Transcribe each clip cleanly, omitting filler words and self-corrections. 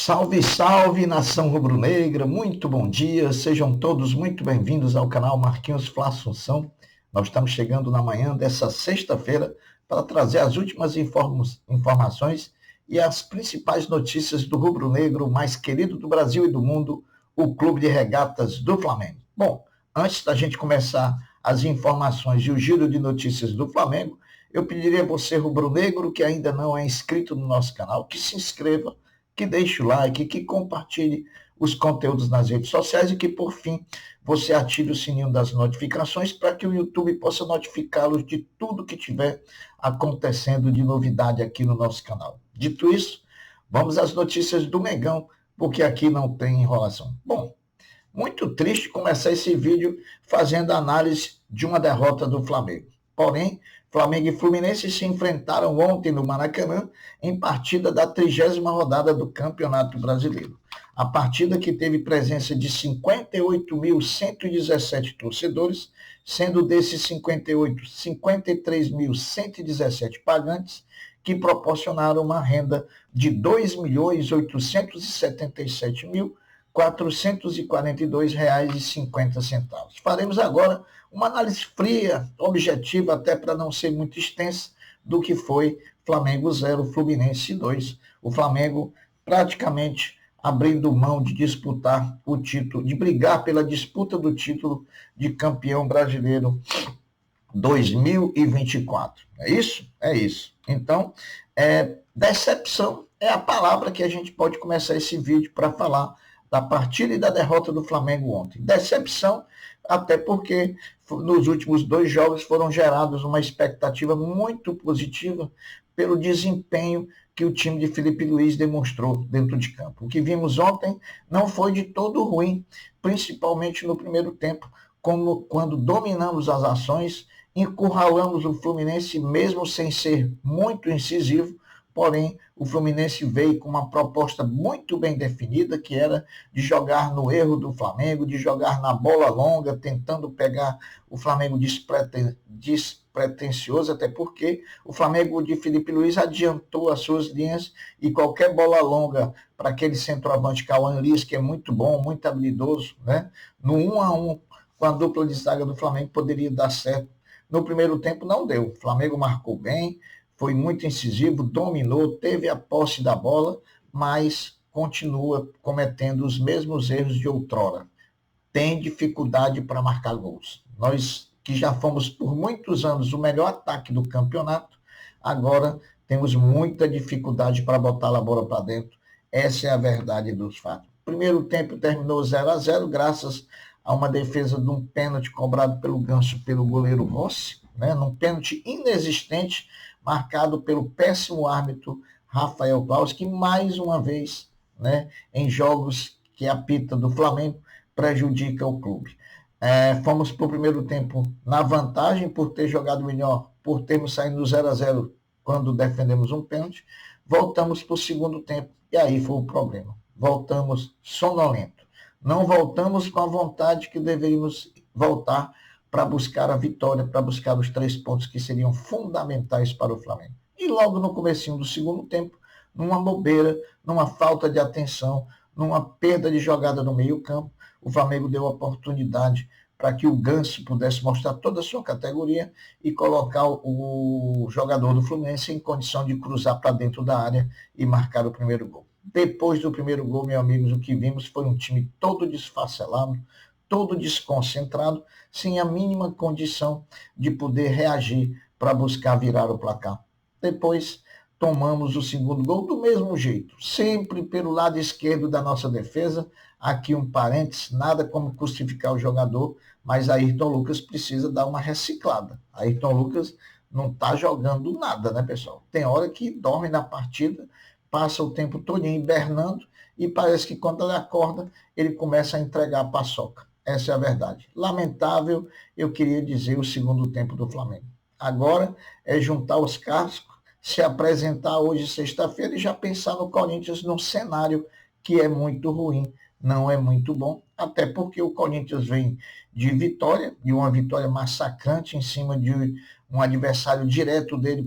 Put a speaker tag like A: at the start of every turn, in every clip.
A: Salve, salve, nação rubro-negra, muito bom dia, sejam todos muito bem-vindos ao canal Marquinhos Fla Assunção. Nós estamos chegando na manhã dessa sexta-feira para trazer as últimas informações e as principais notícias do rubro-negro mais querido do Brasil e do mundo, o Clube de Regatas do Flamengo. Bom, antes da gente começar as informações e o giro de notícias do Flamengo, eu pediria a você, rubro-negro, que ainda não é inscrito no nosso canal, que se inscreva, que deixe o like, que compartilhe os conteúdos nas redes sociais e que, por fim, você ative o sininho das notificações para que o YouTube possa notificá-los de tudo que tiver acontecendo de novidade aqui no nosso canal. Dito isso, vamos às notícias do Mengão, porque aqui não tem enrolação. Bom, muito triste começar esse vídeo fazendo análise de uma derrota do Flamengo. Porém, Flamengo e Fluminense se enfrentaram ontem no Maracanã em partida da 30ª rodada do Campeonato Brasileiro. A partida que teve presença de 58.117 torcedores, sendo desses 58, 53.117 pagantes, que proporcionaram uma renda de R$ 2.877.442,50. Faremos agora uma análise fria, objetiva, até para não ser muito extensa, do que foi Flamengo 0, Fluminense 2. O Flamengo praticamente abrindo mão de disputar o título, de brigar pela disputa do título de campeão brasileiro 2024. É isso? É isso. Então, decepção é a palavra que a gente pode começar esse vídeo para falar da partida e da derrota do Flamengo ontem. Decepção, até porque nos últimos 2 jogos foram gerados uma expectativa muito positiva pelo desempenho que o time de Felipe Luiz demonstrou dentro de campo. O que vimos ontem não foi de todo ruim, principalmente no primeiro tempo, como quando dominamos as ações, encurralamos o Fluminense mesmo sem ser muito incisivo. Porém, o Fluminense veio com uma proposta muito bem definida, que era de jogar no erro do Flamengo, de jogar na bola longa, tentando pegar o Flamengo despretensioso, até porque o Flamengo de Felipe Luiz adiantou as suas linhas e qualquer bola longa para aquele centroavante Cauã Liz, que é muito bom, muito habilidoso, né? No 1-1 com a dupla de zaga do Flamengo poderia dar certo. No primeiro tempo não deu. O Flamengo marcou bem, foi muito incisivo, dominou, teve a posse da bola, mas continua cometendo os mesmos erros de outrora. Tem dificuldade para marcar gols. Nós, que já fomos por muitos anos o melhor ataque do campeonato, agora temos muita dificuldade para botar a bola para dentro. Essa é a verdade dos fatos. Primeiro tempo terminou 0-0, graças a uma defesa de um pênalti cobrado pelo Ganso pelo goleiro Rossi, né, num pênalti inexistente, marcado pelo péssimo árbitro Rafael Claus, que mais uma vez, né, em jogos que apita do Flamengo, prejudica o clube. Fomos para o primeiro tempo na vantagem por ter jogado melhor, por termos saído do 0-0 quando defendemos um pênalti. Voltamos para o segundo tempo e aí foi o problema. Voltamos sonolento. Não voltamos com a vontade que deveríamos voltar para buscar a vitória, para buscar os 3 pontos que seriam fundamentais para o Flamengo. E logo no comecinho do segundo tempo, numa bobeira, numa falta de atenção, numa perda de jogada no meio-campo, o Flamengo deu a oportunidade para que o Ganso pudesse mostrar toda a sua categoria e colocar o jogador do Fluminense em condição de cruzar para dentro da área e marcar o primeiro gol. Depois do primeiro gol, meus amigos, o que vimos foi um time todo desfacelado, todo desconcentrado, sem a mínima condição de poder reagir para buscar virar o placar. Depois, tomamos o segundo gol do mesmo jeito, sempre pelo lado esquerdo da nossa defesa. Aqui um parênteses, nada como crucificar o jogador, mas Ayrton Lucas precisa dar uma reciclada. Ayrton Lucas não está jogando nada, né, pessoal? Tem hora que dorme na partida, passa o tempo todo hibernando e parece que quando ele acorda, ele começa a entregar a paçoca. Essa é a verdade. Lamentável, eu queria dizer, o segundo tempo do Flamengo. Agora é juntar os cascos, se apresentar hoje, sexta-feira, e já pensar no Corinthians num cenário que é muito ruim, não é muito bom, até porque o Corinthians vem de vitória, de uma vitória massacrante em cima de um adversário direto dele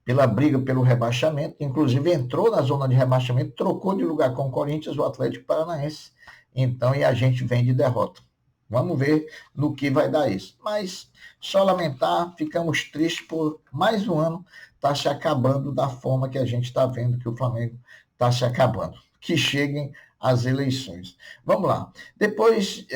A: pela briga pelo rebaixamento, inclusive entrou na zona de rebaixamento, trocou de lugar com o Corinthians, o Atlético Paranaense, então, e a gente vem de derrota. Vamos ver no que vai dar isso. Mas, só lamentar, ficamos tristes por mais um ano estar se acabando da forma que a gente está vendo que o Flamengo está se acabando. Que cheguem as eleições. Vamos lá. Depois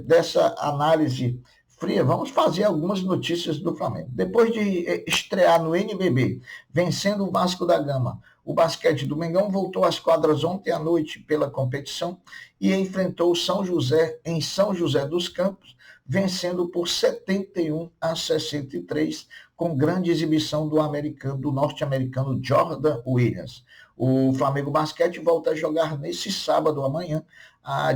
A: dessa análise fria, vamos fazer algumas notícias do Flamengo. Depois de estrear no NBB, vencendo o Vasco da Gama, o basquete do Mengão voltou às quadras ontem à noite pela competição e enfrentou o São José em São José dos Campos, vencendo por 71-63, com grande exibição do norte-americano Jordan Williams. O Flamengo Basquete volta a jogar nesse sábado amanhã,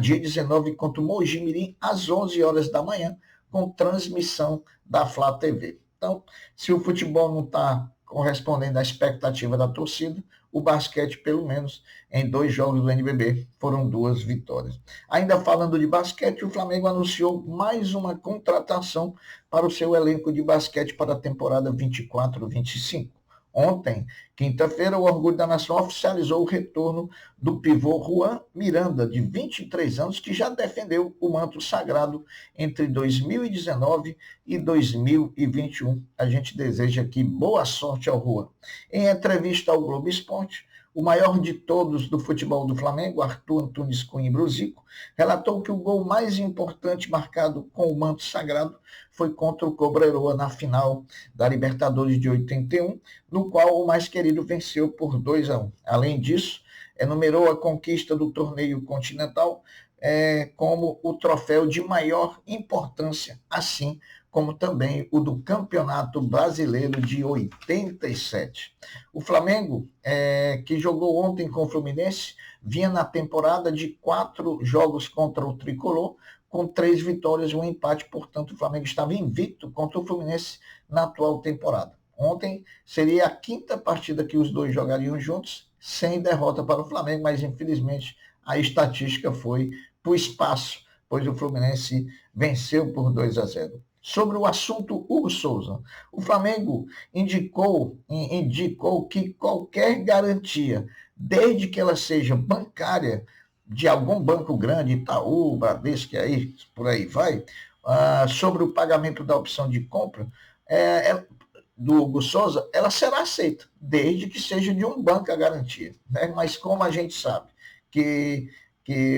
A: dia 19, contra o Mogi Mirim, às 11 horas da manhã, com transmissão da Flá TV. Então, se o futebol não está correspondendo à expectativa da torcida, o basquete, pelo menos, em 2 jogos do NBB, foram 2 vitórias. Ainda falando de basquete, o Flamengo anunciou mais uma contratação para o seu elenco de basquete para a temporada 24-25. Ontem, quinta-feira, o Orgulho da Nação oficializou o retorno do pivô Juan Miranda, de 23 anos, que já defendeu o manto sagrado entre 2019 e 2021. A gente deseja aqui boa sorte ao Juan. Em entrevista ao Globo Esporte, o maior de todos do futebol do Flamengo, Arthur Antunes Coimbra Zico, relatou que o gol mais importante marcado com o manto sagrado foi contra o Cobreroa na final da Libertadores de 81, no qual o mais querido venceu por 2-1. Além disso, enumerou a conquista do torneio continental como o troféu de maior importância, assim como também o do Campeonato Brasileiro de 87. O Flamengo, que jogou ontem com o Fluminense, vinha na temporada de 4 jogos contra o Tricolor, com 3 vitórias e um empate, portanto o Flamengo estava invicto contra o Fluminense na atual temporada. Ontem seria a 5ª partida que os dois jogariam juntos, sem derrota para o Flamengo, mas infelizmente a estatística foi para o espaço, pois o Fluminense venceu por 2-0. Sobre o assunto Hugo Souza, o Flamengo indicou que qualquer garantia, desde que ela seja bancária, de algum banco grande, Itaú, Bradesco, aí, por aí vai, sobre o pagamento da opção de compra do Hugo Souza, ela será aceita, desde que seja de um banco a garantia. Né? Mas como a gente sabe que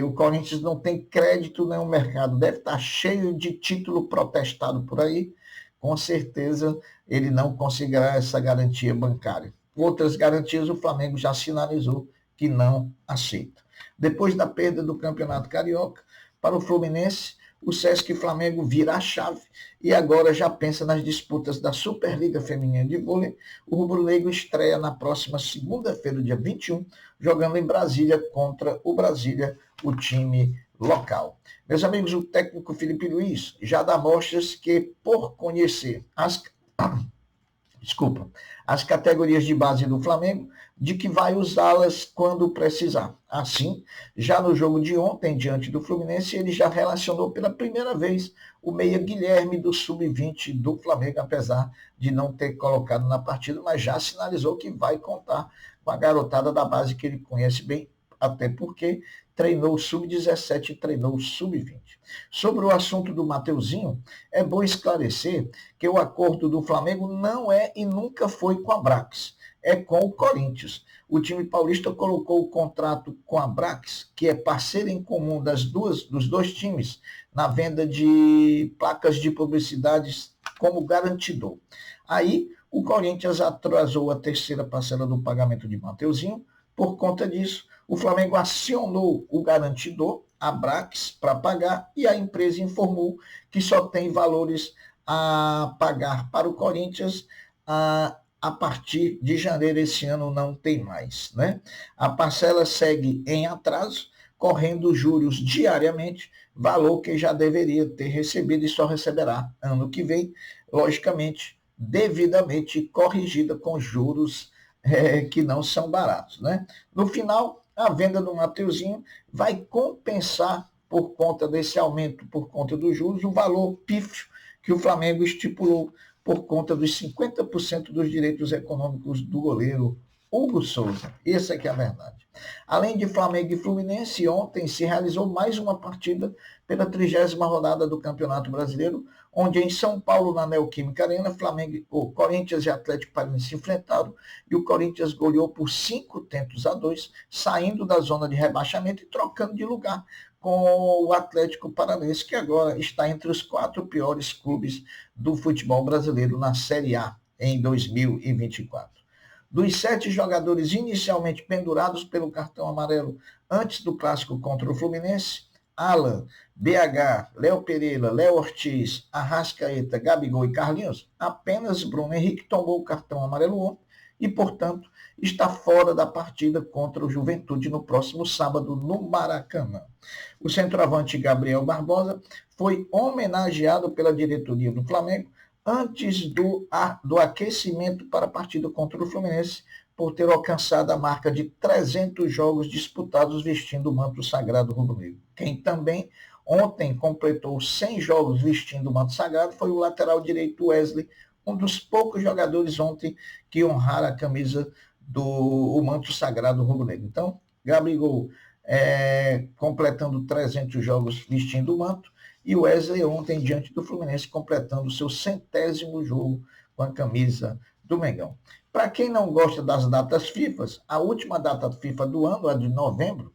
A: o Corinthians não tem crédito, né? O mercado deve estar cheio de título protestado por aí, com certeza ele não conseguirá essa garantia bancária. Outras garantias o Flamengo já sinalizou que não aceita. Depois da perda do Campeonato Carioca, para o Fluminense, o Sesc Flamengo vira a chave e agora já pensa nas disputas da Superliga Feminina de Vôlei. O rubro-negro estreia na próxima segunda-feira, dia 21, jogando em Brasília contra o Brasília, o time local. Meus amigos, o técnico Felipe Luiz já dá mostras que, por conhecer as categorias de base do Flamengo, de que vai usá-las quando precisar. Assim, já no jogo de ontem, diante do Fluminense, ele já relacionou pela primeira vez o meia Guilherme do Sub-20 do Flamengo, apesar de não ter colocado na partida, mas já sinalizou que vai contar com a garotada da base que ele conhece bem, até porque treinou o Sub-17 e treinou o Sub-20. Sobre o assunto do Mateuzinho, é bom esclarecer que o acordo do Flamengo não é e nunca foi com a Brax, é com o Corinthians. O time paulista colocou o contrato com a Brax, que é parceira em comum dos dois times, na venda de placas de publicidades como garantidor. Aí, o Corinthians atrasou a 3ª parcela do pagamento de Mateuzinho. Por conta disso, o Flamengo acionou o garantidor, a Brax, para pagar, e a empresa informou que só tem valores a pagar para o Corinthians a partir de janeiro. Esse ano não tem mais. Né? A parcela segue em atraso, correndo juros diariamente, valor que já deveria ter recebido e só receberá ano que vem, logicamente, devidamente corrigida com juros que não são baratos. Né? No final, a venda do Mateuzinho vai compensar, por conta desse aumento, por conta dos juros, o valor pífio que o Flamengo estipulou por conta dos 50% dos direitos econômicos do goleiro Hugo Souza. Essa é que é a verdade. Além de Flamengo e Fluminense, ontem se realizou mais uma partida pela 30ª rodada do Campeonato Brasileiro, onde em São Paulo, na Neoquímica Arena, Corinthians e Atlético Paranaense se enfrentaram e o Corinthians goleou por 5-2, saindo da zona de rebaixamento e trocando de lugar com o Atlético Paranaense, que agora está entre os 4 piores clubes do futebol brasileiro na Série A em 2024. Dos 7 jogadores inicialmente pendurados pelo cartão amarelo antes do clássico contra o Fluminense, Alan, BH, Léo Pereira, Léo Ortiz, Arrascaeta, Gabigol e Carlinhos, apenas Bruno Henrique tomou o cartão amarelo ontem e, portanto, está fora da partida contra o Juventude no próximo sábado no Maracanã. O centroavante Gabriel Barbosa foi homenageado pela diretoria do Flamengo antes do aquecimento para a partida contra o Fluminense, por ter alcançado a marca de 300 jogos disputados vestindo o manto sagrado rubro-negro. Quem também ontem completou 100 jogos vestindo o manto sagrado foi o lateral direito Wesley, um dos poucos jogadores ontem que honraram a camisa do manto sagrado rubro-negro. Então, Gabigol completando 300 jogos vestindo o manto, e o Wesley ontem diante do Fluminense completando o seu 100º jogo com a camisa do Mengão. Para quem não gosta das datas FIFA, a última data FIFA do ano, a de novembro,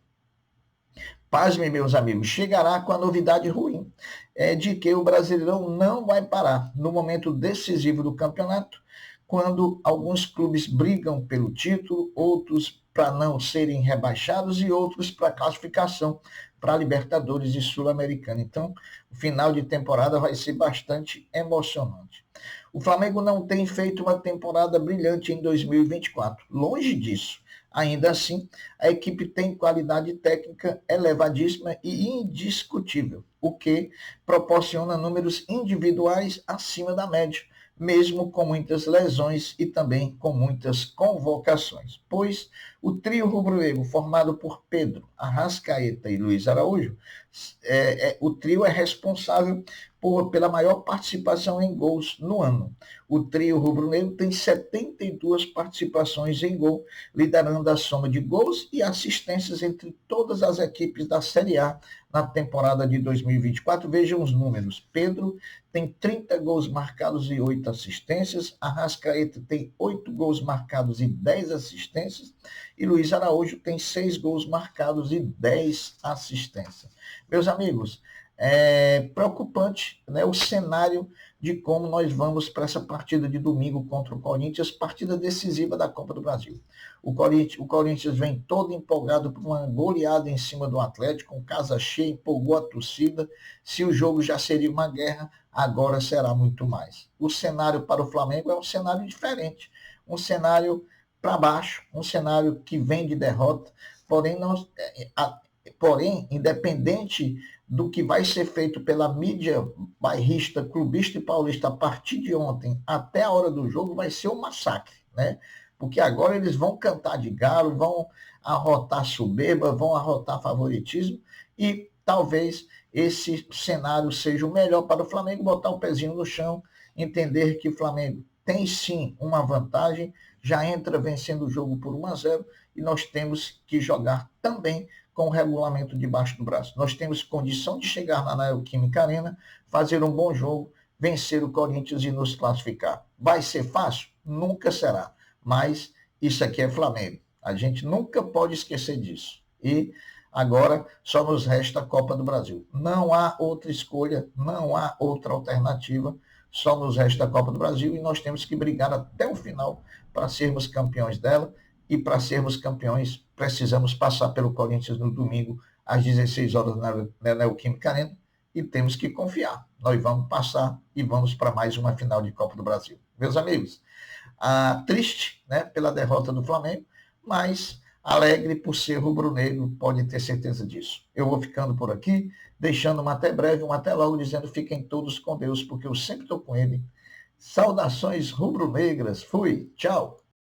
A: pasmem, meus amigos, chegará com a novidade ruim, de que o Brasileirão não vai parar no momento decisivo do campeonato, quando alguns clubes brigam pelo título, outros para não serem rebaixados e outros para classificação para Libertadores e Sul-Americana. Então, o final de temporada vai ser bastante emocionante. O Flamengo não tem feito uma temporada brilhante em 2024, longe disso. Ainda assim, a equipe tem qualidade técnica elevadíssima e indiscutível, o que proporciona números individuais acima da média, mesmo com muitas lesões e também com muitas convocações, pois o trio rubro-negro formado por Pedro, Arrascaeta e Luiz Araújo, o trio é responsável pela maior participação em gols no ano. O trio rubro-negro tem 72 participações em gol, liderando a soma de gols e assistências entre todas as equipes da Série A na temporada de 2024. Vejam os números. Pedro tem 30 gols marcados e 8 assistências. Arrascaeta tem 8 gols marcados e 10 assistências. E Luiz Araújo tem 6 gols marcados e 10 assistências. Meus amigos, é preocupante, né, o cenário de como nós vamos para essa partida de domingo contra o Corinthians, partida decisiva da Copa do Brasil. O Corinthians vem todo empolgado por uma goleada em cima do Atlético, com casa cheia, empolgou a torcida. Se o jogo já seria uma guerra, agora será muito mais. O cenário para o Flamengo é um cenário diferente, um cenário para baixo, um cenário que vem de derrota, porém, independente do que vai ser feito pela mídia bairrista, clubista e paulista a partir de ontem até a hora do jogo, vai ser um massacre, né? Porque agora eles vão cantar de galo, vão arrotar soberba, vão arrotar favoritismo e talvez esse cenário seja o melhor para o Flamengo, botar o pezinho no chão, entender que o Flamengo tem sim uma vantagem, já entra vencendo o jogo por 1-0 e nós temos que jogar também com o regulamento debaixo do braço. Nós temos condição de chegar na Neoquímica Arena, fazer um bom jogo, vencer o Corinthians e nos classificar. Vai ser fácil? Nunca será. Mas isso aqui é Flamengo. A gente nunca pode esquecer disso. E agora só nos resta a Copa do Brasil. Não há outra escolha, não há outra alternativa. Só nos resta a Copa do Brasil e nós temos que brigar até o final para sermos campeões dela. E para sermos campeões, precisamos passar pelo Corinthians no domingo, às 16 horas na Neoquímica Arena, e temos que confiar. Nós vamos passar e vamos para mais uma final de Copa do Brasil. Meus amigos, triste, né, pela derrota do Flamengo, mas alegre por ser rubro-negro, pode ter certeza disso. Eu vou ficando por aqui, deixando um até breve, um até logo, dizendo fiquem todos com Deus, porque eu sempre estou com ele. Saudações rubro-negras. Fui. Tchau.